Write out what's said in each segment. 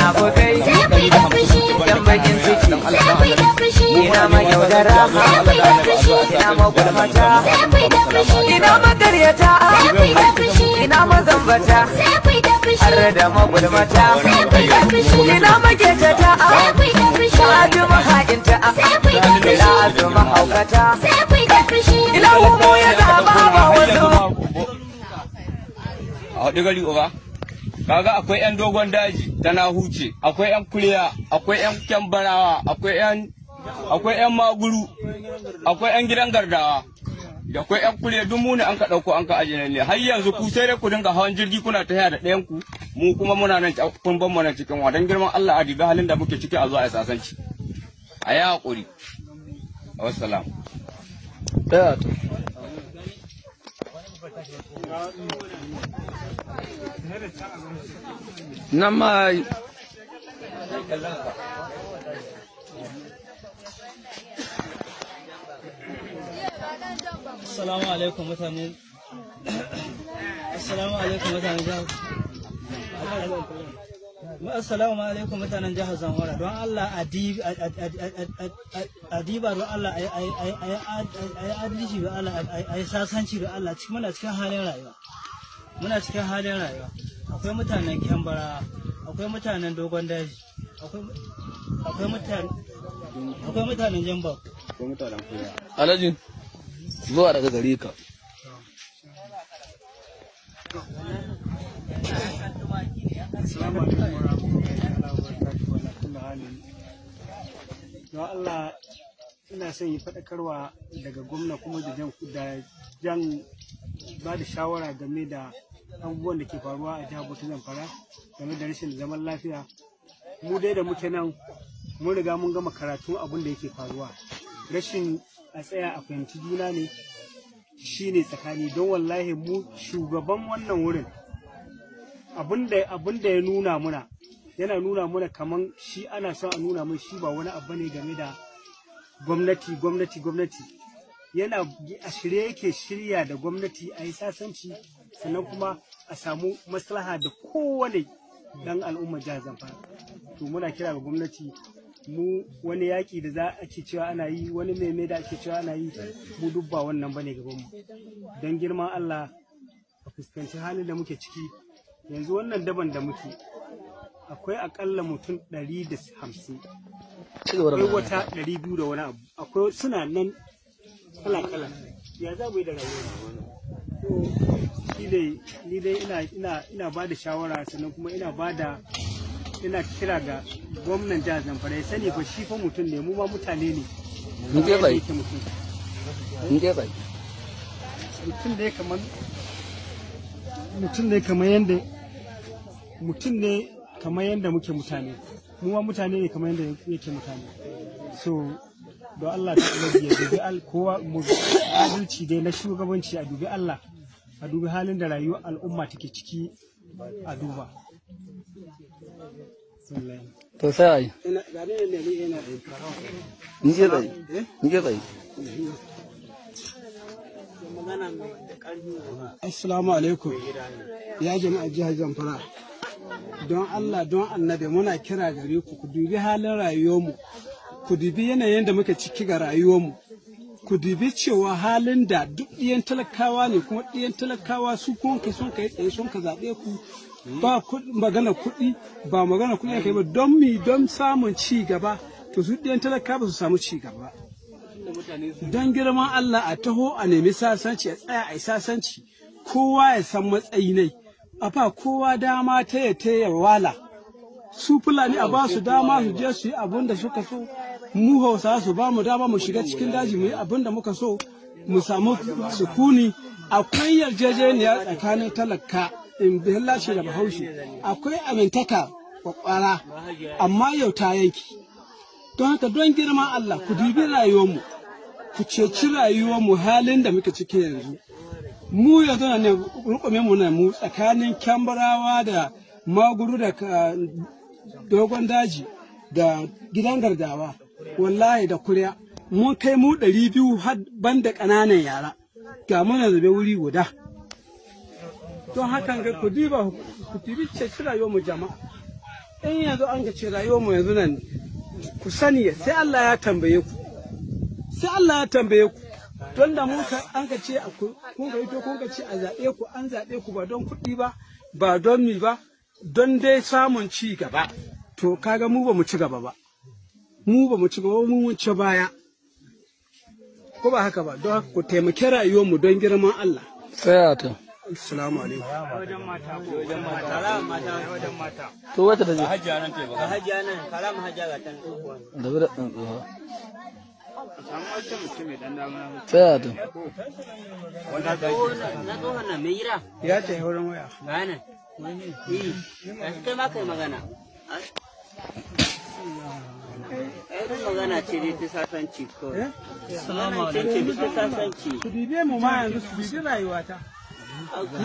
munafukai yan bakin ciki ina mayaudara ina magulmata ina makaryata ina mazambata har da magulmata ina maketata ina maha'inta ina mahaukata ina homo ya zaba ba wasu a hudu gari uba kaga akwai yan dogon daji tana huce akwai yan kuliya akwai yan kyambarawa akwai yan maguru akwai yan gidan gardawa da akwai yan kuliya duk mu ne an ka dauko an ka ajiye ne har yanzu ku sai dai ku dinga hawan jirgi kuna tafiya da ɗayan ku mu kuma muna nan kun ban mu nan cikin wadan girman Allah adibi halin da muke ciki a zo a sasanci a yi hakuri wassalam nan ma Assalamu alaikum mutane. Assalamu alaikum mutanen jihar. Assalamu alaikum mutanen jihar Zamfara. Don Allah adiba don Allah ayi adalci don Allah ayi sasanci don Allah muna cikin halin rayuwa. Muna cikin halin rayuwa. Akwai mutanen Kyambara, akwai mutanen Dogon Daji, akwai mutanen Jamba. akwai mutanen kuliya Alhaji zuwa daga gare ka. Don Allah ina son yi faɗakarwa daga gwamna kuma da jan ba da shawara game da abubuwan da ke faruwa a jihar Bauchi Zamfara game da rashin zaman lafiya. Mu dai da muke nan mun riga mun gama karatun abin da yake faruwa. Rashin a tsaya a fahimci juna ne shine tsakani don wallahi mu shugaban wannan wurin abin da ya nuna muna yana nuna muna kaman shi ana son a nuna mai shi ba wani abu ne game da gwamnati yana a shirye yake shirya da gwamnati a yi sasanci sannan kuma a samu maslaha da kowane dan al'ummar jihar Zamfara. To muna kira ga gwamnati mu wani yaƙi da za ake cewa ana yi wani meme da ake cewa ana yi mu duk ba wannan bane gaban mu don girman Allah a fuskanci halin da muke ciki yanzu wannan daban da muke akwai akalla mutum 150 akwai wata 200 da wani abu akwai suna nan kala ya za mu yi da rayuwa ni dai ina ba da shawara sannan kuma ina kira ga gwamnan jihar Zamfara ya sani fa shi fa mutum ne mu ma mutane ne kamar yadda muke mutane mu ma mutane ne kamar yadda yake mutane so don Allah ta ya dubi kowa mu adalci dai na shugabanci a dubi Allah a dubi halin da rayuwar al'umma take ciki a duba To sai ai. Ni ke tsaye. Assalamu alaikum. Ya jama'a jihar Zamfara. Don Allah don Annabi muna kira gare ku ku dubi halin rayuwarmu. Ku dubi yanayin da muke ciki ga rayuwarmu. Ku dubi cewa halin da duk ɗiyan talakawa ne kuma ɗiyan talakawa su kuma sun kai tsaye sun ka zaɓe ku. Ba magana kuɗi ba magana kuɗi kai ba don samun ci gaba to su ɗiyan talaka ba su samu ci gaba don girman Allah a taho a nemi sasanci a tsaya a yi sasanci kowa ya san matsayi ne a ba kowa dama ta ya wala su Fulani a ba su dama su je su yi abin da suka so mu Hausa su ba mu dama mu shiga cikin daji mu yi abin da muka so mu samu sukuni akwai yarjejeniya tsakanin talaka in billahi da Bahaushe akwai amintaka kwakwara amma yau ta yanki don haka don girman Allah ku dubi rayuwarmu ku ceci rayuwarmu halin da muke ciki yanzu mu yanzu ne rukume mu na mu tsakanin Kyambarawa da Maguru da Dogon Daji da gidan Gardawa wallahi da Kuriya mun kai mu 200 har banda ƙananan yara ga muna zube wuri guda don hakan ga ku dibi ceci rayuwar mu jama'a in yanzu an ga ce rayuwar mu yanzu nan ku sani sai Allah ya tambaye ku sai Allah ya tambaye ku don da mun ka an ka ce kun ka hito kun ka ce a zaɓe ku an zaɓe ku ba don kuɗi ba ba don mi ba don dai samun ci gaba to kaga mu ba mu ci gaba ba mu ba mu ci gaba mu mun ci baya ko ba haka ba don ku taimaki rayuwar mu don girman Allah tsaya ta assalamu alaikum wajen mata to wata da je hajiya nan te ba hajiya nan kalam hajiya ga tan tsohuwa da bada dan tsoha samu wata mutum mai dan dama tsaya ta wanda da na tsohon nan mai yira ya ce wurin waya ga nan kai ma kai magana ai magana ce dai ta sasanci kawai assalamu ce alaikum ta sasanci su bibe mu ma yanzu su bibi rayuwata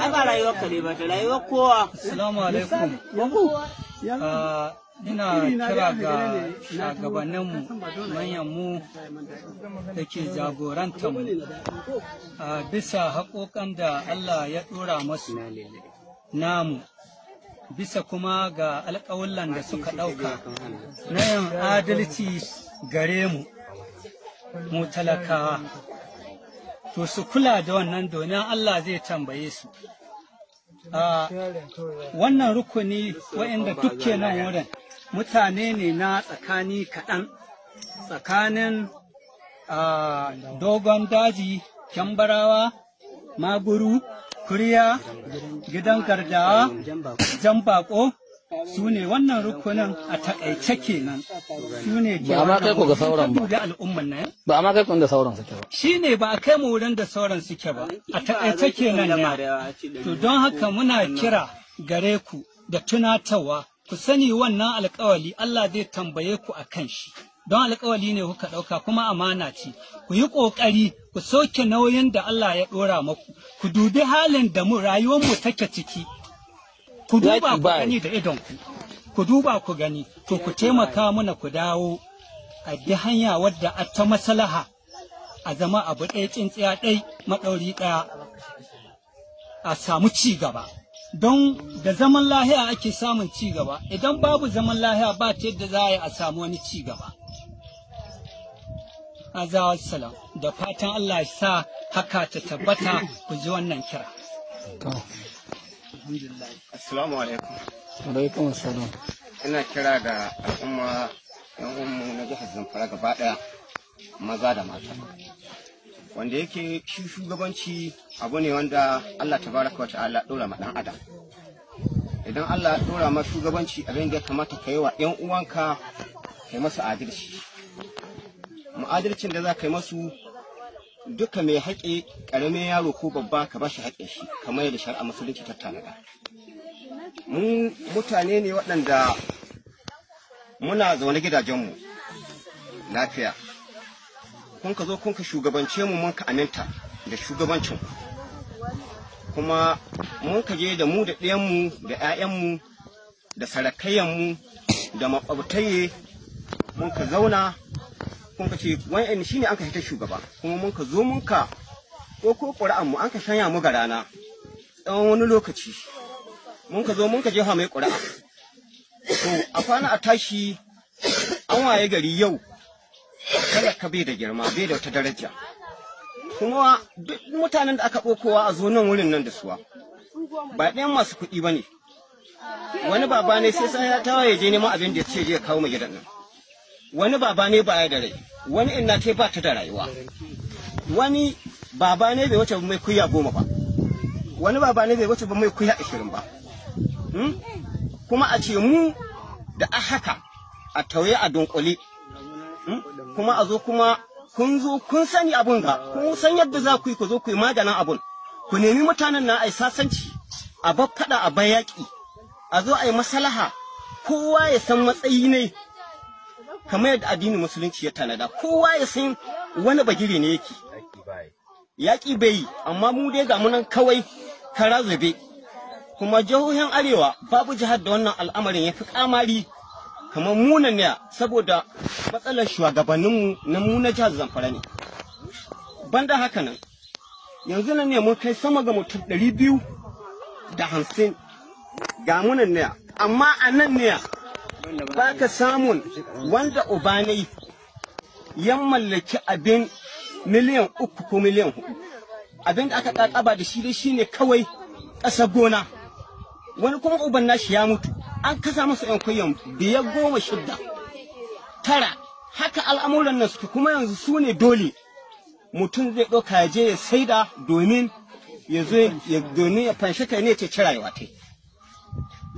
ai ba rayuwar ka ne ba ta rayuwar kowa assalamu alaikum ina kira ga shugabanninmu manyanmu da ke jagorantarmu bisa haƙoƙan da Allah ya ɗora masu namu bisa kuma ga alƙawullan da suka ɗauka na yin adalci gare mu mu talakawa to su kula da wannan domin Allah zai tambaye su wannan rukuni waɗanda dukke nan wurin mutane ne na tsakani kaɗan tsakanin dogon daji kyambarawa maguru kuriya gidan gardawa jan bako su ne wannan rukunin a takaice kenan su ne ke ba ma kai ku ga sauran ba al'umman nan ba ma kai ku da sauran suke ba shi ne ba a kai mu wurin da sauran suke ba a takaice kenan ne to don haka muna kira gare ku da tunatarwa ku sani wannan alkawali Allah zai tambaye ku a kan shi don alkawali ne kuka ɗauka kuma amana ce ku yi ƙoƙari ku soke nauyin da Allah ya ɗora maku ku dubi halin da mu rayuwar mu take ciki ku duba ku gani da idonku ku duba ku gani to ku taimaka mana ku dawo a bi hanya wadda a ta maslaha a zama abu ɗaya tsintsiya ɗai maɗauri ɗaya a samu ci gaba don da zaman lahiya ake samun ci gaba idan babu zaman lahiya ba ta yadda za a yi a samu wani ci gaba azawa salam da fatan Allah ya sa haka ta tabbata ku ji wannan kira assalamu alaikum alaikum assalam ina kira ga al'umma yan uwanmu na jihar Zamfara gaba daya maza da mata wanda yake shi shugabanci abu ne wanda Allah tabaraka wa ta'ala dora ma dan adam idan Allah ya dora ma shugabanci abin da ya kamata ka yi wa yan uwanka kai masa adalci mu'adalcin da za ka yi masu duka mai haƙe ƙaramin yaro ko babba ka ba shi haƙe shi kamar yadda shari'a musulunci ta tanada mun mutane ne waɗanda muna zaune gidajenmu lafiya kun ka zo kun ka shugabance mu mun ka aminta da shugabancin kuma mun ka je da mu da ɗayanmu da 'ya'yanmu da sarakayyanmu da maƙwabtaye mun ka zauna kun ka ce wani shine an ka hita shugaba kuma mun ka zo mun ka ko ƙuri'an mu an ka shanya mu ga rana tsawon wani lokaci mun ka zo mun ka jefa mai ƙuri'a to a kwana a tashi an waye gari yau kada ka bai da girma bai da wata daraja kuma duk mutanen da aka ɓokowa a zo nan wurin nan da suwa ba ɗayan masu kuɗi ba ne wani baba ne sai san ya tawaye je neman abin da ya ce je kawo mai gidan nan wani baba ne ba ya da rai wani inna ta ba ta da rayuwa wani baba ne bai wuce mai kuya 10 ba wani baba ne bai wuce ba mai kuya 20 ba kuma a ce mu da a haka a tauye a dunkule kuma a zo kuma kun zo kun sani abun ga kun san yadda za ku yi ku zo ku yi maganin abun ku nemi mutanen na ai sasanci a baffada a bayaki a zo a yi maslaha kowa ya san matsayi ne kamar yadda addinin musulunci ya tanada kowa ya san wani bagire ne yake yaƙi bai yi amma mu dai ga munan kawai kara zube kuma jihohin arewa babu jihar da wannan al'amarin ya fi kamari kamar munan ne saboda matsalar shugabanninmu na mu na jihar Zamfara ne banda haka nan yanzu nan ne mun kai sama ga mutum 250 ga munan ne amma a nan ne ba ka samun wanda ubanai ya mallaki abin miliyan 3 ko miliyan 4. Abin da aka kakaba da shi dai shine kawai ƙasar gona. Wani kuma uban nashi ya mutu, an kasa masa yan kuyan 5, 10, 6, 9. Haka al'amuran nan suke, kuma yanzu su ne dole mutum zai ɗauka ya je ya saida domin ya zo domin ya fanshi kai ne ce rayuwa ta.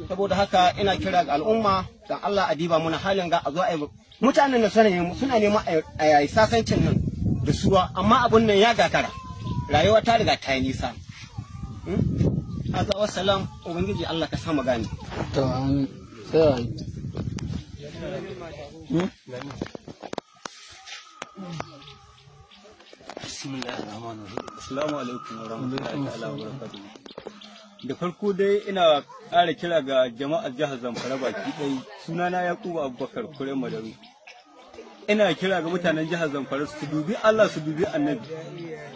Saboda haka ina kira ga al'umma dan Allah a diba muna halin ga a zo a yi mutanen nan suna neman a yayi sasancin nan da suwa, amma abun nan ya gagara, rayuwa ta riga ta yi nisa. Azza wa salam, ubangiji Allah ka samu gani. To amin. Sai Assalamu alaikum wa rahmatullahi wa barakatuh. Da farko dai ina ƙara kira ga jama'ar jihar Zamfara baki ɗaya. Sunana Yakubu Abubakar Kure Madaru. Ina kira ga mutanen jihar Zamfara su dubi Allah, su dubi Annabi.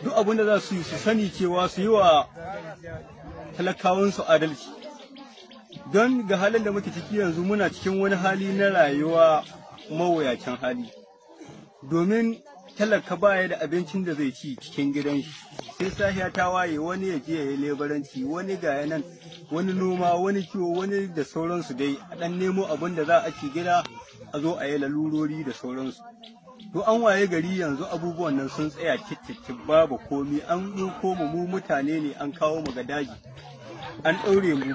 Duk abin da za su yi su sani cewa su yi wa talakawansu adalci. Don ga halin da muke ciki yanzu muna cikin wani hali na rayuwa mawuyacin hali. Domin talaka baya da abincin da zai ci cikin gidan shi, sai safiya ta waye wani ya je ya yi lebaranci, wani ga yanan, wani noma, wani kiwo, wani da sauransu dai a dan nemo abin da za a ci gida a zo a yi lalurori da sauransu. To an waye gari yanzu abubuwan nan sun tsaya cicicci babu komi, an ɗauko mu mutane ne an kawo mu ga daji, an ɗaure mu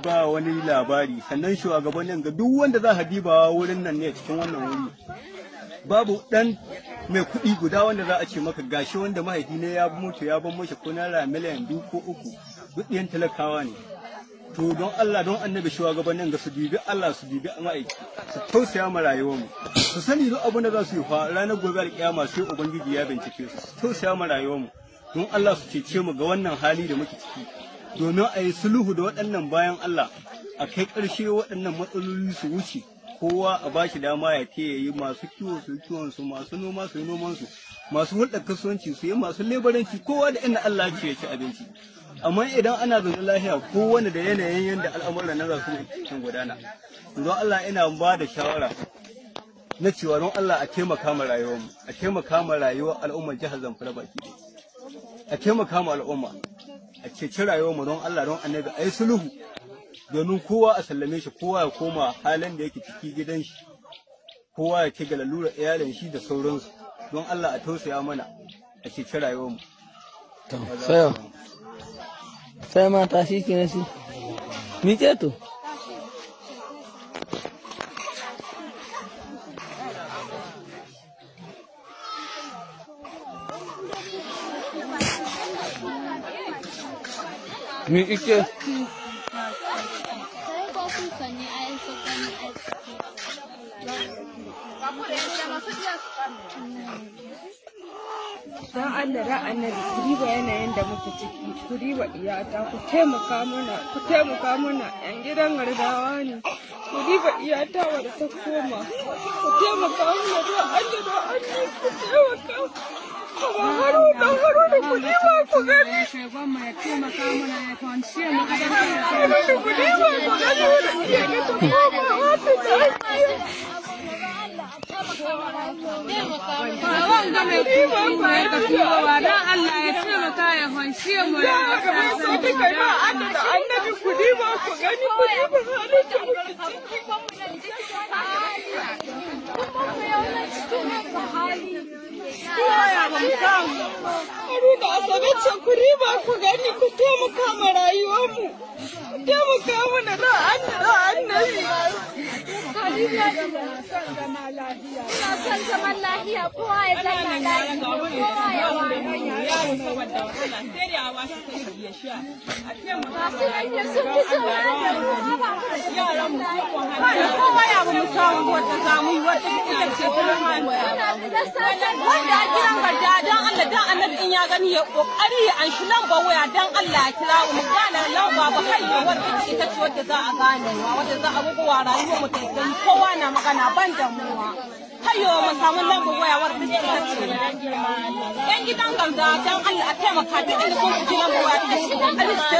ba wani labari, sannan shugabannin ga duk wanda za a dibawa wurin nan ne cikin wannan wuri. Babu ɗan mai kuɗi guda wanda za a ce maka gashi wanda mahaifi ne ya mutu ya ban mashi ko naira miliyan 2 ko 3, duk ɗiyan talakawa ne. To don Allah don annabi shugabannin ga su dubi Allah, su dubi ma'aiki, su tausaya ma rayuwarmu, su sani duk abin da za su yi fa ranar gobe alƙiyama sai ubangiji ya bincike su tausaya ma rayuwarmu, don Allah su cece mu ga wannan hali da muke ciki, domin a yi sulhu da waɗannan bayan Allah, a kai ƙarshe waɗannan matsaloli su wuce. Kowa a bashi dama ya ke yi, masu kiwo su yi kiwon su, masu noma su yi noman su, masu hulɗar kasuwanci su yi, masu lebaranci, kowa da inda Allah ce ya ci abinci. Amma idan ana zaune lafiya kowane da yanayin yadda al'amuran na za su cikin gudana. Don Allah ina ba da shawara na cewa don Allah a taimaka ma rayuwarmu, a taimaka ma rayuwar al'ummar jihar Zamfara baki ɗaya, a taimaka ma al'umma, a ceci rayuwarmu don Allah don annabi a yi sulhu. Domin kowa a sallame shi, kowa ya koma halin da yake ciki gidan shi, kowa ya ci ga lalurar iyalin shi da sauransu. Don Allah a tausaya mana a ceci rayuwarmu. Sai mata shi ke nasi. Miƙe to. Miƙe. Don Allah da annabi ku riba yanayin da muke ciki, ku riba iyata, ku taimaka mana yan gidan gardawa ne, ku riba iyata wadda ta koma, ku taimaka mana don Allah da annabi ku taimaka. Kuma haru da ku riba ku gani. Ya taimaka mana ya kwanci mu a gidan ku riba ku gani da iyaka ta koma wata lafiya. Wanga mai kiwon ya ga kiwowa don Allah ya taimaka ya fanshe mu ya kasa da kai ba da annabi ku diba ku gani ku diba halin da muke Haruna Asabe ce ku riba ku gani ku taimaka ma rayuwarmu, ku taimaka mana da annabi. Ina son zaman lafiya, kowa ya zama lafiya, kowa ya wani. Masu yanke sun fi sauran da kowa ya ba mu samu wata zamu yi wata ita ce ta hannu. Wanda a gidan garda don Allah don annabi in ya gani ya kokari ya anshi lamba waya don Allah ya kira mu gane lamba ba kai ya wata ita ce wadda za a gane wadda za a bugu wa rayuwar mu ta sani kowa na magana ban damuwa. Hayo mu samu lambar waya wadda ta ce yan gidan garda don Allah a taimaka da inda sun ji lambar waya ta shi